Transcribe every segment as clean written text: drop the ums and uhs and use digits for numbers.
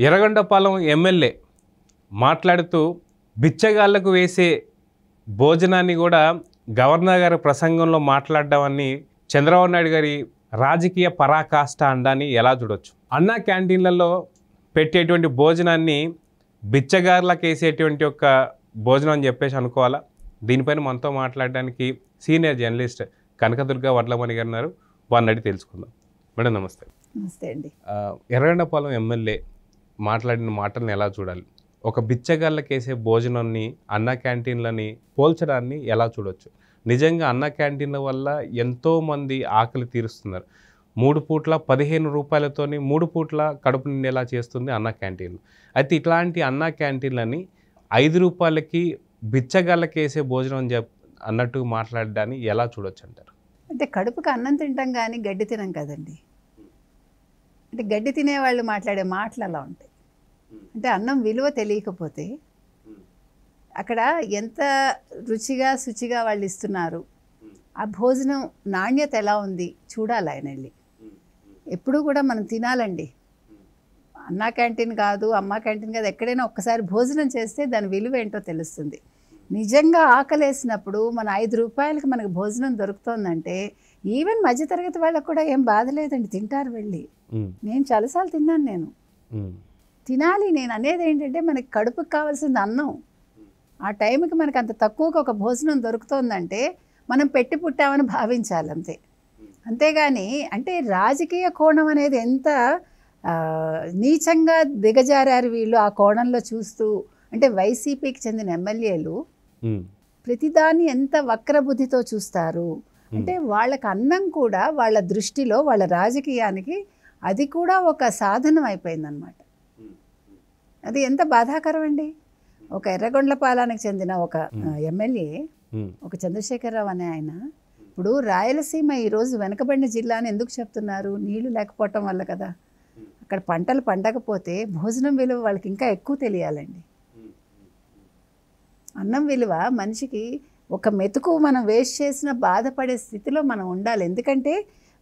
Yerragondapalem MLA మాట్లాడుతూ బిచ్చగాళ్లకు వేసే భోజనాన్ని కూడా గవర్నర్ గారి ప్రసంగంలో మాట్లాడడాన్ని చంద్రబాబు నాయుడు గారి రాజకీయ పరాకాష్ట అండాన్ని ఎలా చూడొచ్చు? అన్నా క్యాంటీన్లలో పెట్టేటువంటి భోజనాన్ని బిచ్చగాళ్లకు వేసేటువంటి ఒక భోజనం అని చెప్పేసి అనుకోవాలా? దీనిపైన మనతో మాట్లాడడానికి సీనియర్ జర్నలిస్ట్ కనకదుర్గ వడ్లమణి గారు ఉన్నారు. వారిని అడిగి తెలుసుకుందాం. మేడం నమస్తే. నమస్తే అండి. ఎర్రగొండపాలెం ఎమ్మెల్యే మాట్లాడిన మాటలను ఎలా చూడాలి? ఒక బిచ్చగాళ్ళకి వేసే భోజనాన్ని అన్నా క్యాంటీన్లని పోల్చడాన్ని ఎలా చూడవచ్చు? నిజంగా అన్నా క్యాంటీన్ల వల్ల ఎంతోమంది ఆకలి తీరుస్తున్నారు. 3 పూట్ల 15 రూపాయలతోని 3 పూట్ల కడుపు నిండేలా చేస్తుంది అన్నా క్యాంటీన్లు. అయితే ఇట్లాంటి అన్నా క్యాంటీన్లని 5 రూపాయలకి బిచ్చగాళ్ళకి వేసే భోజనం అన్నట్టు మాట్లాడడాన్ని ఎలా చూడొచ్చు అంటారు? అంటే కడుపుకి అన్నం తింటాం కానీ గడ్డి తినం కదండి. అంటే గడ్డి తినేవాళ్ళు మాట్లాడే మాటలు అలా ఉంటాయి. అంటే అన్నం విలువ తెలియకపోతే అక్కడ ఎంత రుచిగా శుచిగా వాళ్ళు ఇస్తున్నారు, ఆ భోజనం నాణ్యత ఎలా ఉంది చూడాలి ఆయన వెళ్ళి. ఎప్పుడూ కూడా మనం తినాలండి. అన్నా క్యాంటీన్ కాదు, అమ్మ క్యాంటీన్ కాదు, ఎక్కడైనా ఒక్కసారి భోజనం చేస్తే దాని విలువ ఏంటో తెలుస్తుంది. నిజంగా ఆకలేసినప్పుడు మన 5 రూపాయలకి మనకు భోజనం దొరుకుతుందంటే ఈవెన్ మధ్యతరగతి వాళ్ళకు కూడా ఏం బాధ లేదండి, తింటారు వెళ్ళి. నేను చాలాసార్లు తిన్నాను. నేను తినాలి. నేను అనేది ఏంటంటే మనకి కడుపుకి కావాల్సింది అన్నం. ఆ టైంకి మనకు అంత తక్కువగా ఒక భోజనం దొరుకుతుందంటే మనం పెట్టి పుట్టామని భావించాలి అంతే. అంతేగాని అంటే రాజకీయ కోణం అనేది ఎంత నీచంగా దిగజారారు వీళ్ళు. ఆ కోణంలో చూస్తూ అంటే వైసీపీకి చెందిన ఎమ్మెల్యేలు ప్రతిదాన్ని ఎంత వక్రబుద్ధితో చూస్తారు. అంటే వాళ్ళకి అన్నం కూడా వాళ్ళ దృష్టిలో వాళ్ళ రాజకీయానికి అది కూడా ఒక సాధనం అయిపోయిందనమాట. అది ఎంత బాధాకరం అండి. ఒక ఎర్రగొండ్లపాలెంకి చెందిన ఒక ఎమ్మెల్యే, ఒక చంద్రశేఖరరావు అనే ఆయన, ఇప్పుడు రాయలసీమ ఈరోజు వెనకబడిన జిల్లా అని ఎందుకు చెప్తున్నారు? నీళ్లు లేకపోవటం వల్ల కదా. అక్కడ పంటలు పండకపోతే భోజనం విలువ వాళ్ళకి ఇంకా ఎక్కువ తెలియాలండి. అన్నం విలువ మనిషికి ఒక మెతుకు మనం వేస్ట్ చేసిన బాధపడే స్థితిలో మనం ఉండాలి. ఎందుకంటే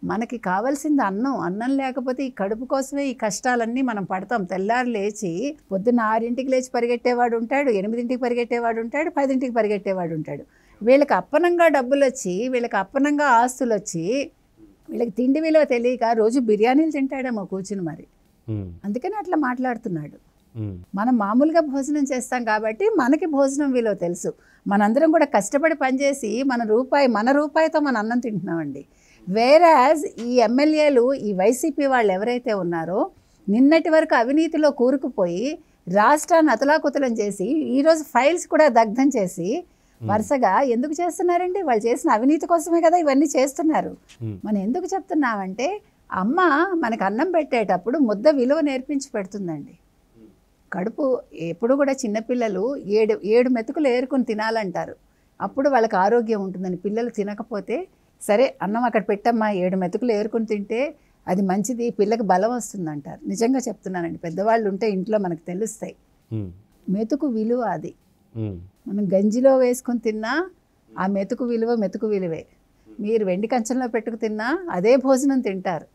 మనకి కావాల్సింది అన్నం. అన్నం లేకపోతే ఈ కడుపు కోసమే ఈ కష్టాలన్నీ మనం పడతాం. తెల్లారు లేచి పొద్దున్న 6ంటికి లేచి పరిగెట్టేవాడు ఉంటాడు, 8ంటికి పరిగెట్టేవాడు ఉంటాడు, 10ంటికి పరిగెట్టేవాడు ఉంటాడు. వీళ్ళకి అప్పనంగా డబ్బులు వచ్చి, వీళ్ళకి అప్పనంగా ఆస్తులు వచ్చి, వీళ్ళకి తిండి విలువ తెలియక రోజు బిర్యానీలు తింటాడేమో కూర్చుని. మరి అందుకని అట్లా మాట్లాడుతున్నాడు. మనం మామూలుగా భోజనం చేస్తాం కాబట్టి మనకి భోజనం విలువ తెలుసు. మనందరం కూడా కష్టపడి పనిచేసి మన రూపాయితో మన అన్నం తింటున్నామండి. వేరాజ్ ఈ ఎమ్మెల్యేలు, ఈ వైసీపీ వాళ్ళు ఎవరైతే ఉన్నారో నిన్నటి వరకు అవినీతిలో కూరుకుపోయి రాష్ట్రాన్ని అతలాకుతలం చేసి ఈరోజు ఫైల్స్ కూడా దగ్ధం చేసి వరుసగా ఎందుకు చేస్తున్నారండి? వాళ్ళు చేసిన అవినీతి కోసమే కదా ఇవన్నీ చేస్తున్నారు. మనం ఎందుకు చెప్తున్నామంటే అమ్మ మనకు అన్నం పెట్టేటప్పుడు ముద్ద విలువ నేర్పించి పెడుతుందండి. కడుపు ఎప్పుడు కూడా చిన్నపిల్లలు 7 మెతుకులు ఏరుకొని తినాలంటారు. అప్పుడు వాళ్ళకి ఆరోగ్యం ఉంటుందని. పిల్లలు తినకపోతే సరే అన్నం అక్కడ పెట్టమ్మా, 7 మెతుకులు ఏరుకొని తింటే అది మంచిది, పిల్లకి బలం వస్తుందంటారు. నిజంగా చెప్తున్నానండి. పెద్దవాళ్ళు ఉంటే ఇంట్లో మనకు తెలుస్తాయి. మెతుకు విలువ అది. మనం గంజిలో వేసుకొని తిన్నా ఆ మెతుకు విలువే. మీరు వెండి కంచంలో పెట్టుకు తిన్నా అదే భోజనం తింటారు.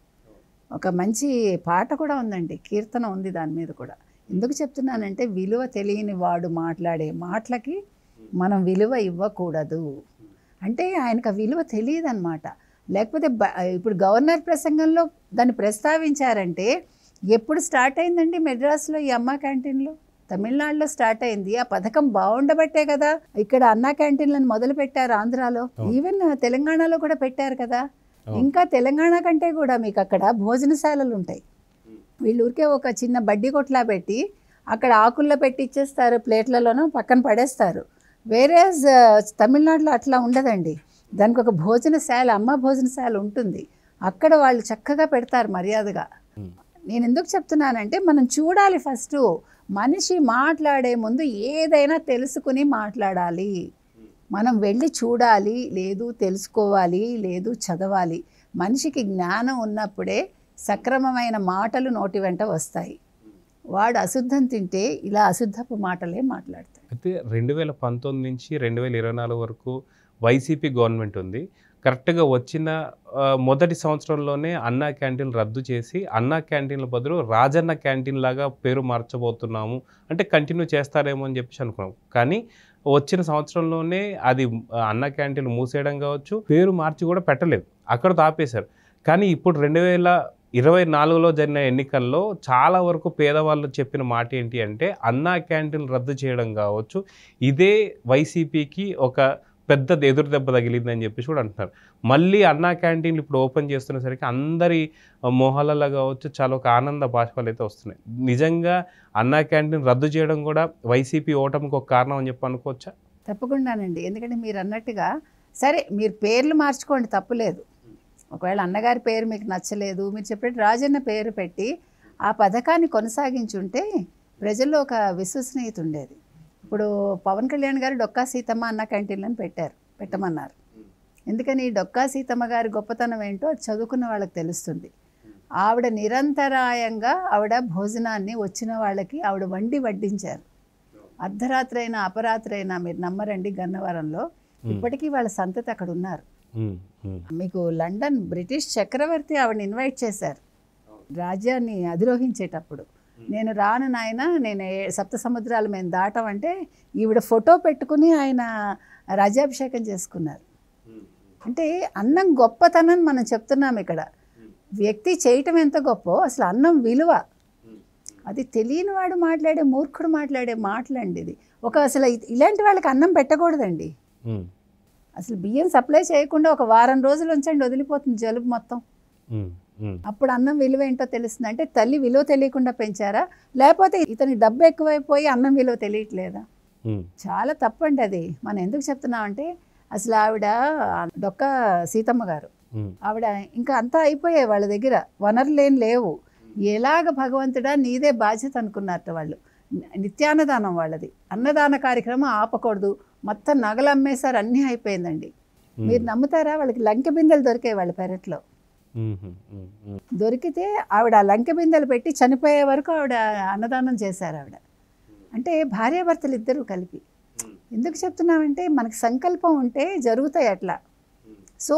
ఒక మంచి పాట కూడా ఉందండి, కీర్తన ఉంది దాని మీద కూడా. ఎందుకు చెప్తున్నానంటే విలువ తెలియని వాడు మాట్లాడే మాటలకి మనం విలువ ఇవ్వకూడదు. అంటే ఆయనకు ఆ విలువ తెలియదన్నమాట. లేకపోతే ఇప్పుడు గవర్నర్ ప్రసంగంలో దాన్ని ప్రస్తావించారంటే ఎప్పుడు స్టార్ట్ అయిందండి మెడ్రాస్లో ఈ అన్నా క్యాంటీన్లో? తమిళనాడులో స్టార్ట్ అయింది. ఆ పథకం బాగుండబట్టే కదా ఇక్కడ అన్నా క్యాంటీన్లను మొదలు పెట్టారు ఆంధ్రాలో. ఈవెన్ తెలంగాణలో కూడా పెట్టారు కదా. ఇంకా తెలంగాణ కంటే కూడా మీకు అక్కడ భోజనశాలలు ఉంటాయి. వీళ్ళు ఊరికే ఒక చిన్న బడ్డీ కొట్లా పెట్టి అక్కడ ఆకుల్లో పెట్టి ఇచ్చేస్తారు, ప్లేట్లలోనూ పక్కన పడేస్తారు. వేరేజ్ తమిళనాడులో అట్లా ఉండదండి. దానికి ఒక భోజనశాల, అమ్మ భోజనశాల ఉంటుంది. అక్కడ వాళ్ళు చక్కగా పెడతారు మర్యాదగా. నేను ఎందుకు చెప్తున్నానంటే మనం చూడాలి. ఫస్ట్ మనిషి మాట్లాడే ముందు ఏదైనా తెలుసుకుని మాట్లాడాలి. మనం వెళ్ళి చూడాలి, లేదు తెలుసుకోవాలి, లేదు చదవాలి. మనిషికి జ్ఞానం ఉన్నప్పుడే సక్రమమైన మాటలు నోటి వెంట వస్తాయి. వాడు అశుద్ధం తింటే ఇలా అశుద్ధపు మాటలే మాట్లాడతాడు. అయితే 2019 నుంచి 2024 వరకు వైసీపీ గవర్నమెంట్ ఉంది. కరెక్ట్గా వచ్చిన మొదటి సంవత్సరంలోనే అన్నా క్యాంటీన్లు రద్దు చేసి అన్నా క్యాంటీన్ల బదులు రాజన్న క్యాంటీన్ లాగా పేరు మార్చబోతున్నాము అంటే కంటిన్యూ చేస్తారేమో అని చెప్పేసి అనుకున్నాం. కానీ వచ్చిన సంవత్సరంలోనే అది అన్నా క్యాంటీన్లు మూసేయడం కావచ్చు, పేరు మార్చి కూడా పెట్టలేదు, అక్కడతో ఆపేశారు. కానీ ఇప్పుడు 2024లో జరిగిన ఎన్నికల్లో చాలా వరకు పేదవాళ్ళు చెప్పిన మాట ఏంటి అంటే అన్నా క్యాంటీన్లు రద్దు చేయడం కావచ్చు, ఇదే వైసీపీకి ఒక పెద్ద ఎదురు దెబ్బ తగిలిందని చెప్పేసి కూడా అంటున్నారు. మళ్ళీ అన్నా క్యాంటీన్లు ఇప్పుడు ఓపెన్ చేస్తున్నసరికి అందరి మొహాలలో కావచ్చు చాలా ఒక ఆనంద బాష్పాలు అయితే వస్తున్నాయి. నిజంగా అన్నా క్యాంటీన్ రద్దు చేయడం కూడా వైసీపీ ఓటమికి ఒక కారణం అని చెప్పి అనుకోవచ్చా? తప్పకుండానండి. ఎందుకంటే మీరు అన్నట్టుగా సరే మీరు పేర్లు మార్చుకోండి, తప్పులేదు. ఒకవేళ అన్నగారి పేరు మీకు నచ్చలేదు, మీరు చెప్పినట్టు రాజన్న పేరు పెట్టి ఆ పథకాన్ని కొనసాగించుంటే ప్రజల్లో ఒక విశ్వసనీయత ఉండేది. ఇప్పుడు పవన్ కళ్యాణ్ గారు డొక్కా సీతమ్మ అన్న క్యాంటీన్లను పెట్టమన్నారు. ఎందుకని? డొక్కా సీతమ్మ గారి గొప్పతనం ఏంటో చదువుకున్న వాళ్ళకి తెలుస్తుంది. ఆవిడ నిరంతరాయంగా ఆవిడ భోజనాన్ని వచ్చిన వాళ్ళకి ఆవిడ వడ్డించారు. అర్ధరాత్రి అయినా అపరాత్రి అయినా మీరు నమ్మరండి, గన్నవరంలో ఇప్పటికీ వాళ్ళ సంతతి అక్కడ ఉన్నారు. మీకు లండన్ బ్రిటిష్ చక్రవర్తి ఆవిడని ఇన్వైట్ చేశారు రాజ్యాన్ని అధిరోహించేటప్పుడు. నేను రాను నాయన, నేను 7 సముద్రాలు మేము దాటమంటే ఈవిడ ఫోటో పెట్టుకుని ఆయన రాజ్యాభిషేకం చేసుకున్నారు. అంటే అన్నం గొప్పతనం మనం చెప్తున్నాం ఇక్కడ. వ్యక్తి చేయటం ఎంత గొప్ప, అసలు అన్నం విలువ అది తెలియని వాడు మాట్లాడే, మూర్ఖుడు మాట్లాడే మాటలండి ఇది. అసలు ఇలాంటి వాళ్ళకి అన్నం పెట్టకూడదండి. అసలు బియ్యం సప్లై చేయకుండా ఒక వారం రోజులు ఉంచండి, వదిలిపోతుంది జలుబు మొత్తం. అప్పుడు అన్నం విలువ ఏంటో తెలుస్తుంది. అంటే తల్లి విలువ తెలియకుండా పెంచారా, లేకపోతే ఇతని డబ్బు ఎక్కువైపోయి అన్నం విలువ తెలియట్లేదా? చాలా తప్పండి అది. మనం ఎందుకు చెప్తున్నాం అంటే అసలు ఆవిడ డొక్క సీతమ్మ గారు ఆవిడ ఇంకా అంతా అయిపోయాయి వాళ్ళ దగ్గర, వనరులు ఏం లేవు. ఎలాగ భగవంతుడా నీదే బాధ్యత అనుకున్నారట వాళ్ళు. నిత్యాన్నదానం వాళ్ళది, అన్నదాన కార్యక్రమం ఆపకూడదు, మొత్తం నగలు అమ్మేశారు, అన్నీ అయిపోయిందండి. మీరు నమ్ముతారా? వాళ్ళకి లంకె బిందెలు దొరికాయి వాళ్ళ పెరట్లో. దొరికితే ఆవిడ ఆ లంకె బిందెలు పెట్టి చనిపోయే వరకు ఆవిడ అన్నదానం చేశారు ఆవిడ. అంటే భార్యాభర్తలు ఇద్దరు కలిపి. ఎందుకు చెప్తున్నామంటే మనకు సంకల్పం ఉంటే జరుగుతాయి అట్లా. సో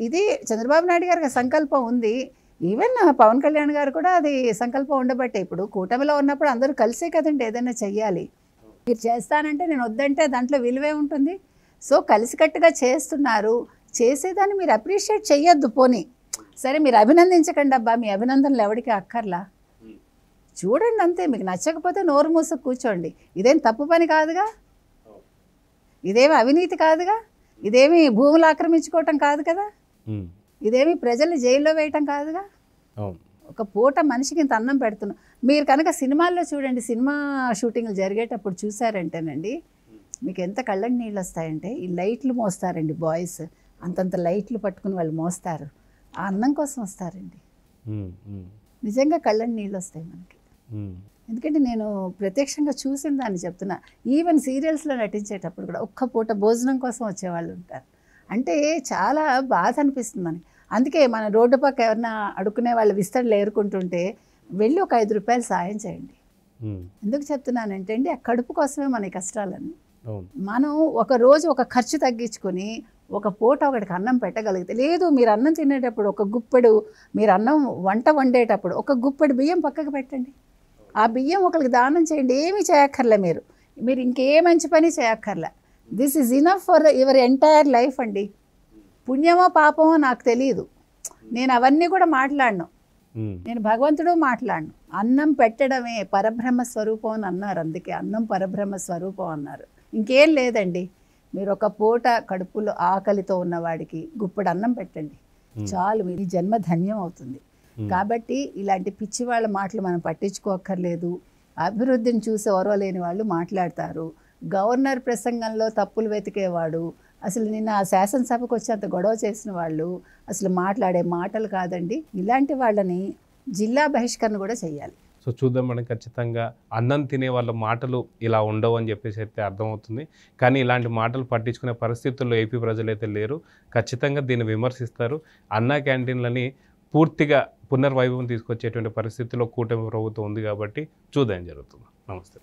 ఇది చంద్రబాబు నాయుడు గారికి సంకల్పం ఉంది, ఈవెన్ పవన్ కళ్యాణ్ గారు కూడా అది సంకల్పం ఉండబట్టే. ఇప్పుడు కూటమిలో ఉన్నప్పుడు అందరూ కలిసే కదండి ఏదైనా చెయ్యాలి. మీరు చేస్తానంటే నేను వద్దంటే దాంట్లో విలువే ఉంటుంది. సో కలిసికట్టుగా చేస్తున్నారు, చేసేదాన్ని మీరు అప్రిషియేట్ చెయ్యొద్దు. పోనీ సరే మీరు అభినందించకండి, అబ్బా మీ అభినందనలు ఎవరికి అక్కర్లా, చూడండి అంతే. మీకు నచ్చకపోతే నోరు మూసుకు కూర్చోండి. ఇదేం తప్పు పని కాదుగా, ఇదేమి అవినీతి కాదుగా, ఇదేమి భూములు ఆక్రమించుకోవటం కాదు కదా, ఇదేమి ప్రజల్ని జైల్లో వేయటం కాదుగా. ఒక పూట మనిషికి ఇంత అన్నం పెడుతున్నాం. మీరు కనుక సినిమాల్లో చూడండి, సినిమా షూటింగ్లు జరిగేటప్పుడు చూసారంటేనండి మీకు ఎంత కళ్ళకి నీళ్ళు వస్తాయంటే, ఈ లైట్లు మోస్తారండి బాయ్స్, అంతంత లైట్లు పట్టుకుని వాళ్ళు మోస్తారు, ఆ అన్నం కోసం వస్తారండి. నిజంగా కళ్ళకి నీళ్ళు వస్తాయి మనకి. ఎందుకంటే నేను ప్రత్యక్షంగా చూసిన దాన్ని చెప్తున్నా. ఈవెన్ సీరియల్స్లో నటించేటప్పుడు కూడా ఒక్క పూట భోజనం కోసం వచ్చేవాళ్ళు ఉంటారు. అంటే చాలా బాధ అనిపిస్తుంది మనకి. అందుకే మన రోడ్డు పక్క ఎవరన్నా అడుక్కునే వాళ్ళు విస్తళ్ళు ఏరుకుంటుంటే వెళ్ళి ఒక 5 రూపాయలు సాయం చేయండి. ఎందుకు చెప్తున్నానంటే అండి, ఆ కడుపు కోసమే మన కష్టాలన్నీ. మనం ఒక రోజు ఒక ఖర్చు తగ్గించుకొని ఒక పూట ఒకటికి అన్నం పెట్టగలిగితే, లేదు మీరు అన్నం తినేటప్పుడు ఒక గుప్పెడు, మీరు అన్నం వంట వండేటప్పుడు ఒక గుప్పెడు బియ్యం పక్కకు పెట్టండి, ఆ బియ్యం ఒకరికి దానం చేయండి. ఏమీ చేయక్కర్లే, మీరు ఇంకే మంచి పని చేయక్కర్లే. This is enough for your entire life అండి. పుణ్యమో పాపమో నాకు తెలియదు, నేను అవన్నీ కూడా మాట్లాడను, నేను భగవంతుడు మాట్లాడను. అన్నం పెట్టడమే పరబ్రహ్మ స్వరూపం అని అన్నారు, అందుకే అన్నం పరబ్రహ్మ స్వరూపం అన్నారు. ఇంకేం లేదండి, మీరు ఒక పూట కడుపులో ఆకలితో ఉన్నవాడికి గుప్పెడు అన్నం పెట్టండి చాలు, మీ జన్మ ధన్యం అవుతుంది. కాబట్టి ఇలాంటి పిచ్చి వాళ్ళ మాటలు మనం పట్టించుకోక్కర్లేదు. అభివృద్ధిని చూసి ఓర్వలేని వాళ్ళు మాట్లాడతారు. గవర్నర్ ప్రసంగంలో తప్పులు వెతికేవాడు, అసలు నిన్న ఆ శాసనసభకు వచ్చి అంత గొడవ చేసిన వాళ్ళు అసలు మాట్లాడే మాటలు కాదండి. ఇలాంటి వాళ్ళని జిల్లా బహిష్కరణ కూడా చేయాలి. సో చూద్దాం మనం, ఖచ్చితంగా అన్నం తినే వాళ్ళ మాటలు ఇలా ఉండవు అని చెప్పేసి అయితే అర్థమవుతుంది. కానీ ఇలాంటి మాటలు పట్టించుకునే పరిస్థితుల్లో ఏపీ ప్రజలైతే లేరు. ఖచ్చితంగా దీన్ని విమర్శిస్తారు. అన్నా క్యాంటీన్లని పూర్తిగా పునర్వైభవం తీసుకొచ్చేటువంటి పరిస్థితిలో కూటమి ప్రభుత్వం ఉంది కాబట్టి చూద్దాం జరుగుతుంది. నమస్తే.